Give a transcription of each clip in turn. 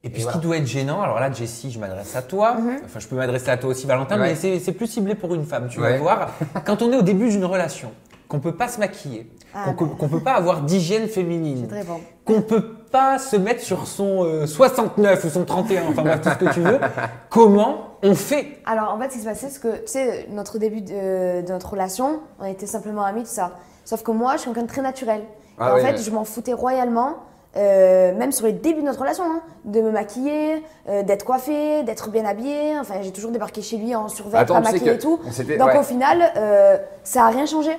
Et puis, ce qui doit être gênant, alors là, Jessie, je m'adresse à toi. Enfin, je peux m'adresser à toi aussi, Valentin, mais c'est plus ciblé pour une femme, tu vas voir. Quand on est au début d'une relation, qu'on peut pas se maquiller, qu'on peut pas avoir d'hygiène féminine, qu'on peut pas se mettre sur son 69 ou son 31, enfin bref, tout ce que tu veux, comment on fait? Alors, en fait, ce qui s'est passé, c'est que, tu sais, notre début de notre relation, on était simplement amis, tout ça. Sauf que moi, je suis quelqu'un de très naturel. Et en fait, je m'en foutais royalement. Même sur les débuts de notre relation, hein, de me maquiller, d'être coiffée, d'être bien habillée. Enfin, j'ai toujours débarqué chez lui en survêtement, pas maquillée et tout. Donc au final, ça a rien changé.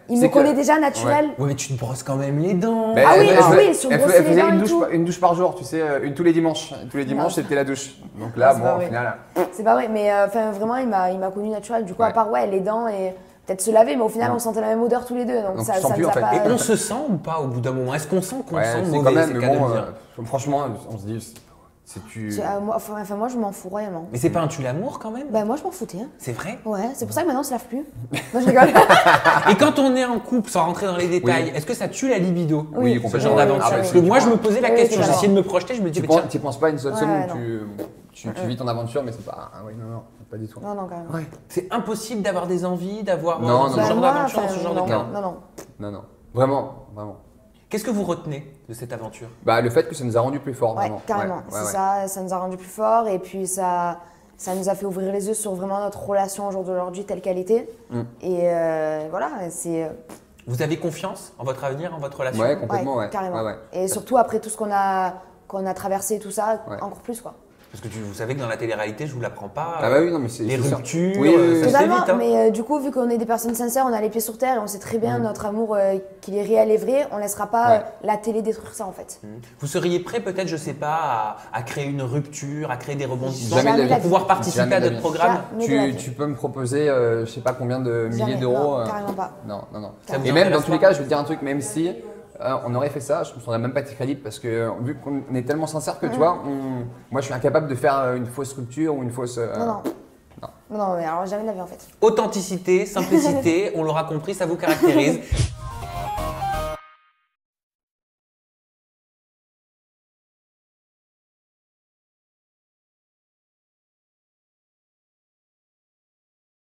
Il me connaît déjà naturel. Ouais, mais tu te brosses quand même les dents. Ah oui, sur elle brosser les faisait dents une douche par jour, tu sais, une tous les dimanches. Tous les dimanches, c'était la douche. Donc là, bon, au final. C'est pas vrai, mais enfin vraiment, il m'a connu naturel. Du coup, à part les dents et peut-être se laver, mais au final, on sentait la même odeur tous les deux. Donc ça nous a pas... Et on se sent ou pas au bout d'un moment? Est-ce qu'on sent qu'on sent mauvais? Quand même, mais bon, franchement, on se dit, moi, je m'en fous royalement. Mais c'est pas un tue-l'amour quand même? Bah moi, je m'en foutais. Hein. C'est vrai? Ouais, c'est pour ça que maintenant, on se lave plus. Non, je rigole. Et quand on est en couple, sans rentrer dans les détails, est-ce que ça tue la libido? Oui, ce genre d'aventure. Parce que moi, je me posais la question, j'essayais de me projeter, je me disais, tu penses pas une seule seconde, tu vis ton aventure, mais c'est pas. Non, pas du tout. Non, quand même. Ouais. C'est impossible d'avoir des envies, d'avoir ce genre d'aventure, ce genre de cas. Non. Vraiment. Qu'est-ce que vous retenez de cette aventure? Bah, le fait que ça nous a rendu plus forts, vraiment. Carrément. C'est ça nous a rendu plus forts et puis ça nous a fait ouvrir les yeux sur vraiment notre relation au jour d'aujourd'hui telle qu'elle était. Et voilà, c'est. Vous avez confiance en votre avenir, en votre relation? Ouais, complètement, carrément. Et surtout après tout ce qu'on a traversé, tout ça, encore plus quoi. Parce que vous savez que dans la télé-réalité, je vous l'apprends pas. Ah bah oui, non, mais c'est les ruptures, ça totalement, vite, hein. Mais du coup, vu qu'on est des personnes sincères, on a les pieds sur terre et on sait très bien notre amour qu'il est réel et vrai, on laissera pas la télé détruire ça en fait. Vous seriez prêt peut-être, je sais pas, à créer une rupture, à créer des rebondissements pour pouvoir participer à notre programme? Tu peux me proposer, je sais pas combien de milliers d'euros. Non, carrément pas. Non. Et même dans tous les cas, je vais te dire un truc, même si on aurait fait ça, je me sens même pas été crédible parce que vu qu'on est tellement sincère que tu vois, moi je suis incapable de faire une fausse rupture ou une fausse. Non, mais alors jamais de la vie en fait. Authenticité, simplicité, on l'aura compris, ça vous caractérise.